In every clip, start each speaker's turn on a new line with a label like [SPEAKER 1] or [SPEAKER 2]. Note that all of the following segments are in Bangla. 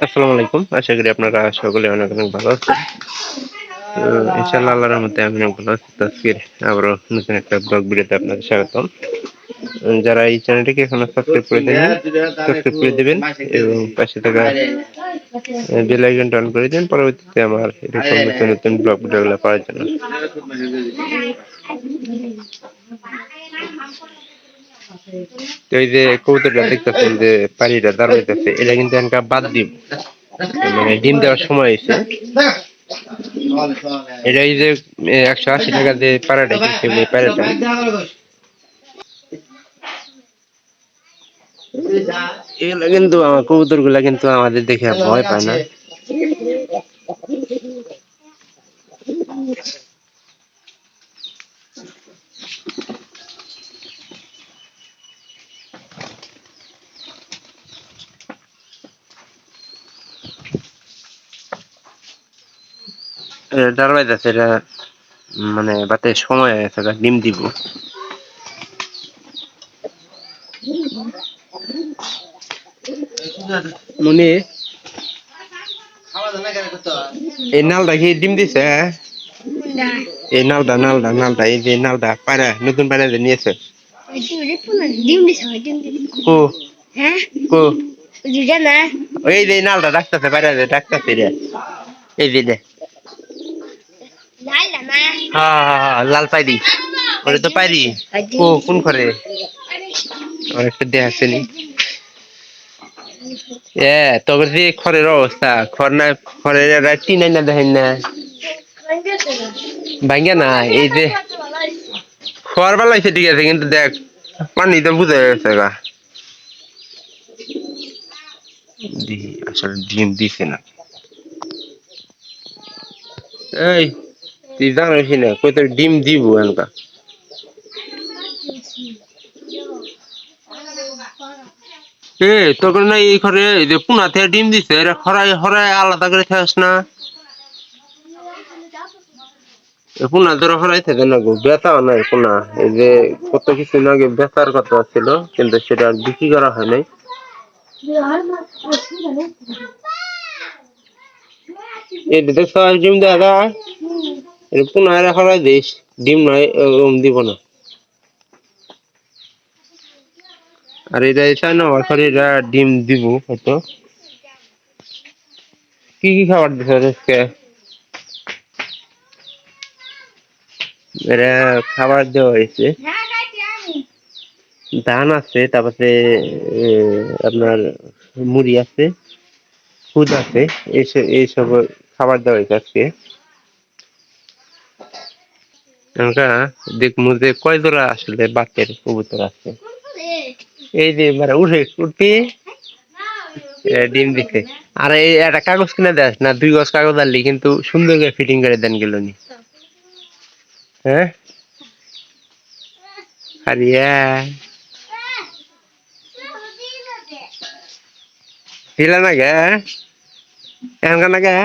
[SPEAKER 1] আসসালামু আলাইকুম। আশা করি আপনারা সকলে অনেক অনেক ভালো আছেন। তো ইনশাআল্লাহ আল্লাহর রহমতে আমি অনেক ভালো আছি। তো আজকের আবারও নতুন একটা ব্লগ ভিডিওতে আপনাদের স্বাগতম। যারা এই চ্যানেলটিকে এখনো সাবস্ক্রাইব করে দেননি, সাবস্ক্রাইব করে দিবেন এবং পাশে থাকা বেল আইকনটা অন করে দিন পরবর্তীতে আমার এরকম নতুন নতুন ব্লগ ভিডিওগুলো পাওয়ার জন্য। তো এই যে কবুতরটা দেখতেছেন যে পানিটা দাঁড়াইতেছে, এটা কিন্তু একটা বাদ দিব, মানে ডিম দেওয়ার সময় হয়েছে। এটা এই যে 180 টাকা দিয়ে পাড়াটা কিনছে, ওই পাড়াটা এগুলা কিন্তু আমার কবুতর গুলা কিন্তু আমাদের দেখে ভয় পায় না। দাঁড়াইতেছে, এটা মানে বাতে সময় আছে, ডিম দিব। মনে এই নালটা কি ডিম দিছে? এই নালটা নালটা নালটা এই যে নালটা পায়রা, নতুন পায়রা যে নিয়েছে কো কো এই যে নালটা ডাকতেছে, পায়রা যে ডাকতেছে রে, এই যে হ্যাঁ হ্যাঁ হ্যাঁ, লাল পাইরি, ওরে তো পাইরি। ও কোন করে একটা দেখাচ্ছে নি। তবে যে খড়ের অবস্থা, খড় না, খড়ের টিনাই না দেখেন না ভাঙ্গা না, এই যে খড় বালাইছে ঠিক আছে, কিন্তু দেখ পানি তো বুঝে গেছে গা, আসলে ডিম দিছে না। এই তুই জানিস না কই তোর ডিম দিব এনকা। তখন না এই ঘরে এই যে পুনা থেকে ডিম দিছে, এরা খরাই হরাই আলাদা করে খাস না। পুনা ধরো হরাই থাকে না গো, বেচা নাই পুনা। এই যে কত কিছু আগে বেচার কথা ছিল, কিন্তু সেটা আর বিক্রি করা হয় নাই। এই দেখছ ডিম দাদা, পুনা এরা হরাই দিস, ডিম নয় দিব না। আর এটা চাই না আমার ঘরে, এরা ডিম দিব হয়তো। কি কি খাবার দিছে আজকে? এরা খাবার দেওয়া হয়েছে, ধান আছে, তারপরে আপনার মুড়ি আছে, দুধ আছে, এইসব খাবার দেওয়া হয়েছে আজকে। আমরা দেখবো যে কয় জোড়া আসলে বাতের কবুতর আছে। এই যে এবার উঠে ডিম দিচ্ছে। আর এই একটা কাগজ কিনে দেয় না, 2 গজ কাগজ আনলি কিন্তু সুন্দর করে ফিটিং করে দেন গেল নি। হ্যাঁ আরিয়া হিলা না গে, এখানকার না গে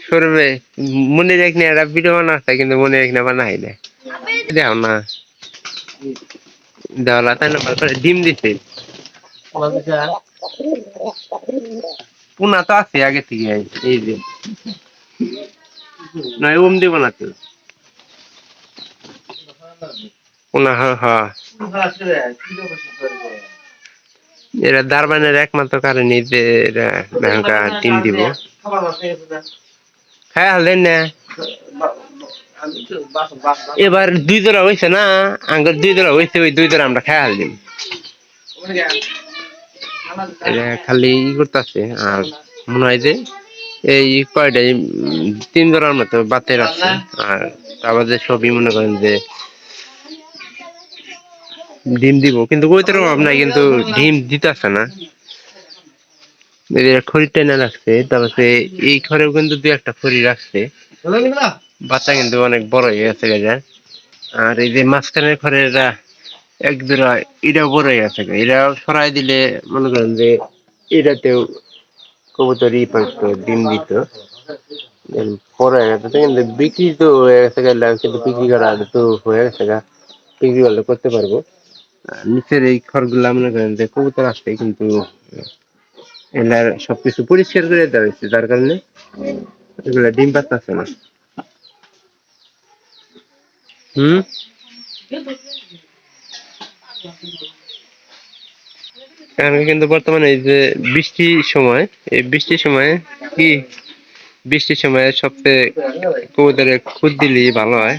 [SPEAKER 1] সরবে। মনে রাখ না, একটা ভিডিও বানাচ্ছে কিন্তু মনে রাখ না, বানাই না দেও না, দেওয়ালা তাই না ডিম দিছে। পুনা তো আছে আগে থেকে, এই যে নয় ওম দিব না তো পুনা। হ্যাঁ হ্যাঁ, এরা দারবানের একমাত্র কারণ এই যে এরা ডিম দিব। হ্যাঁ হলেন না, এবার 2 জোড়া হয়েছে না, আঙ্গুর 2 জোড়া হয়েছে, ওই 2 জোড়া আমরা খাই হারলাম। এটা খালি ই করতেছে। আর মনে হয় যে এই কয়টা 3 জোড়ার মতো বাতের আছে, আর তারপর যে সবই মনে করেন যে ডিম দিব, কিন্তু ওইটার অভাব নাই, কিন্তু ডিম দিতেছে না। খড়ি টেনে রাখছে, তারপরে এই ঘরেও কিন্তু 2-1টা খড়ি রাখছে, বাচ্চা কিন্তু অনেক বড় হয়ে গেছে গেছে। আর এই যে মাঝখানের ঘরে এরা 1 জোড়া, এটাও বড় হয়ে গেছে, এরাও সরাই দিলে মনে করেন যে এটাতেও কবুতর ই পাইতো, ডিম দিত। বড় হয়ে গেছে কিন্তু বিক্রি তো হয়ে গেছে, কিন্তু বিক্রি করা তো হয়ে গেছে গা, বিক্রি করলে করতে পারবো। নিচের এই খড়গুলা মনে করেন যে কবুতর আসছে কিন্তু এলার সবকিছু পরিষ্কার করে দেওয়া হয়েছে, যার কারণে এগুলা ডিম পারতেছে না। হুম। এখন কিন্তু বর্তমানে এই যে বৃষ্টির সময়, এই বৃষ্টির সময় কি বৃষ্টির সময় সবচেয়ে কবুতরের খুদ দিলেই ভালো হয়।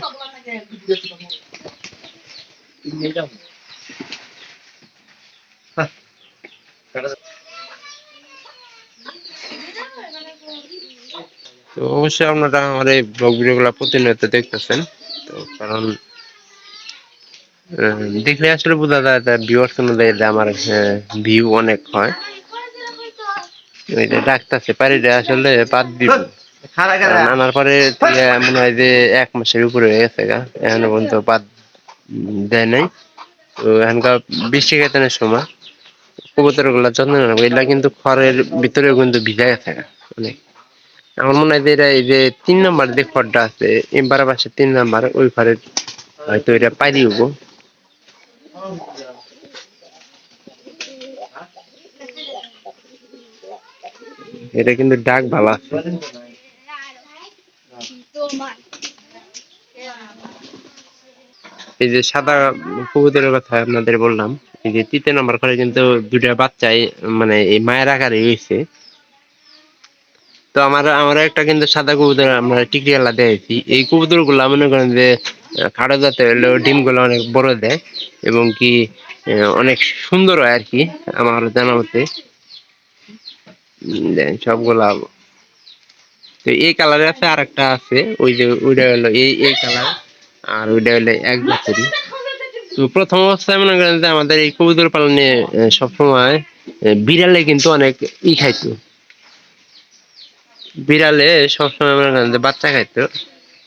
[SPEAKER 1] তো অবশ্যই আপনারা আমার এই ব্লগ ভিডিও গুলা প্রতিনিয়ত দেখতেছেন। তো কারণ দেখলে আসলে বোঝা যায় যে ভিউয়ার্স অনুযায়ী যে আমার ভিউ অনেক হয়। এটা ডাকতেছে পারি আসলে বাদ দিব, কারণ আনার পরে মনে হয় যে 1 মাসের উপরে হয়ে গেছে গা, এখনো পর্যন্ত বাদ দেয় নাই। তো এখনকার বৃষ্টি কেতনের সময় কবুতর গুলা যত্ন নেবো, এগুলা কিন্তু খড়ের ভিতরেও কিন্তু ভিজা গেছে গা অনেক। আমার মনে হয় যে এটা এই যে 3 নম্বর যে খড়টা আছে এবার পাশে 3 নম্বর ওই খড়ের হয়তো এটা পাইরি হবো। এটা কিন্তু ডাক ভালো আছে। এই যে সাদা কবুতরের কথা আপনাদের বললাম, এই যে 3 নম্বর করে কিন্তু দুটা বাচ্চাই মানে এই মায়ের আকারে হয়েছে। তো আমার একটা কিন্তু সাদা কবুতর আমরা টিকিয়ালা দিয়েছি। এই কবুতর গুলা মনে করেন যে খাড়া জাতের হলেও ডিম গুলো অনেক বড় দেয় এবং কি অনেক সুন্দর হয় আর কি আমার জানা মতে। দেন সবগুলা। তো এই কালারে আছে, আর একটা আছে ওই যে ওইটা হলো এই কালার, আর ওইটা হলো এক বছরই। তো প্রথম অবস্থায় মনে করেন যে আমাদের এই কবুতর পালনে সবসময় বিড়ালে কিন্তু অনেক খাইতো। বিড়ালে সবসময় মনে করেন যে বাচ্চা খাইতো।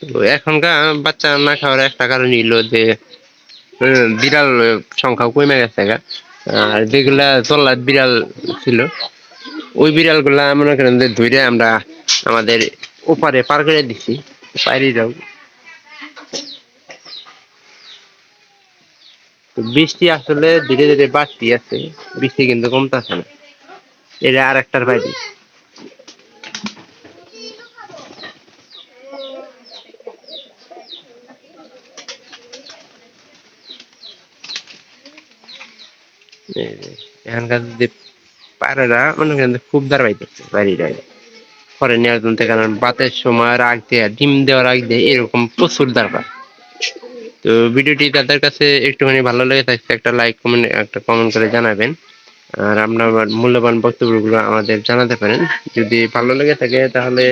[SPEAKER 1] তো এখনকার বাচ্চা না খাওয়ার একটা কারণ হলো যে বিড়াল সংখ্যা কমে গেছে গা। আর যেগুলা তল্লাট বিড়াল ছিল ওই বিড়াল গুলা মনে করেন যে ধরে আমরা আমাদের ওপারে পার করে দিছি, পারি যাও। তো বৃষ্টি আসলে ধীরে ধীরে বাড়তি আছে, বৃষ্টি কিন্তু কমতেছে না। এটা আর একটার বাইরে। এই যে এখানকার যে পায়রারা মনে করেন যে খুব দাঁড় পাইতেছে বাইরে পরে নেওয়ার জন্য, কারণ বাতের সময় রাখ দেয়া ডিম দেওয়ার আগ দিয়ে এরকম প্রচুর দরকার। তো ভিডিওটি তাদের কাছে একটুখানি ভালো লেগে থাকছে একটা লাইক কমেন্ট একটা কমেন্ট করে জানাবেন। আর আপনার মূল্যবান বক্তব্যগুলো আমাদের জানাতে পারেন। যদি ভালো লেগে থাকে তাহলে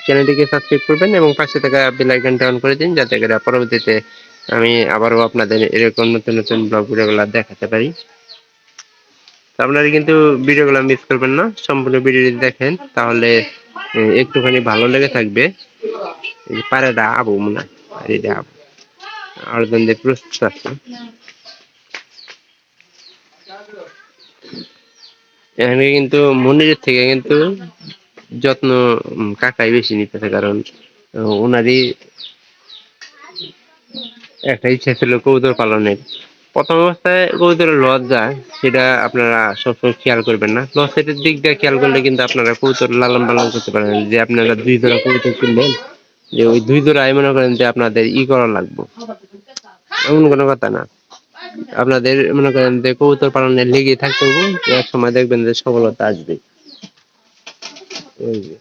[SPEAKER 1] চ্যানেলটিকে সাবস্ক্রাইব করবেন এবং পাশে থাকা বেল আইকনটা অন করে দিন, যাতে করে পরবর্তীতে আমি আবারও আপনাদের এরকম নতুন নতুন ব্লগ ভিডিওগুলো দেখাতে পারি। তো আপনারা কিন্তু ভিডিওগুলো মিস করবেন না, সম্পূর্ণ ভিডিওটি দেখেন, তাহলে একটুখানি ভালো লেগে থাকবে। এই পায়রাটা আবু মনে হয়, আর এটা আবু আর জন্য প্রস্তুত আছে। এখানে কিন্তু মনিরের থেকে কিন্তু যত্ন কাকাই বেশি নিতেছে, কারণ ওনারই একটা ইচ্ছা ছিল কবুতর পালনের। প্রথম অবস্থায় কবুতরের লস যায় সেটা আপনারা সবসময় খেয়াল করবেন না, লসের দিক দিয়ে খেয়াল করলে কিন্তু আপনারা কবুতর লালন পালন করতে পারেন। যে আপনারা 2 জোড়া কবুতর কিনলেন, যে ওই 2 জোড়ায় মনে করেন যে আপনাদের করা লাগবে, এমন কোনো কথা না। আপনাদের মনে করেন যে কবুতর পালনে লেগে থাকতে হবে, এক সময় দেখবেন যে সফলতা আসবে। ওই যে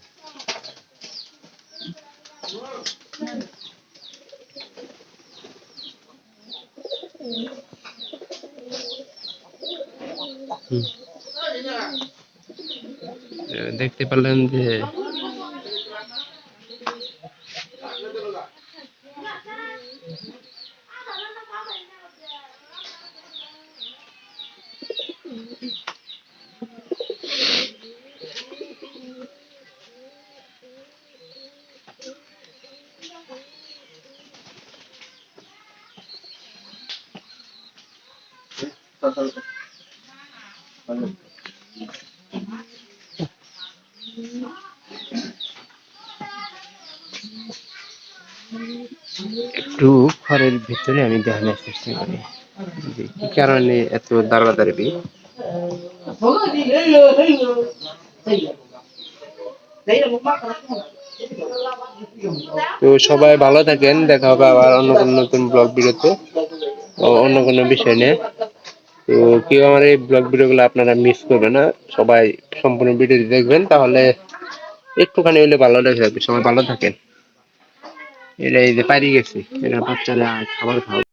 [SPEAKER 1] দেখতে পারলেন যে একটু ঘরের ভিতরে আমি দেখানোর চেষ্টা করি যে কি কারণে এত দাঁড়াদাঁড়ি। তো সবাই ভালো থাকেন, দেখা হবে আবার অন্য কোনো নতুন ব্লগ ভিডিওতে ও অন্য কোনো বিষয় নিয়ে। তো কেউ আমার এই ব্লগ ভিডিওগুলো আপনারা মিস করবেন না, সবাই সম্পূর্ণ ভিডিওটি দেখবেন, তাহলে একটুখানি হলে ভালো লাগবে। সবাই ভালো থাকেন। এটা এই যে পারি গেছি, এটা বাচ্চারা খাবার খাওয়া।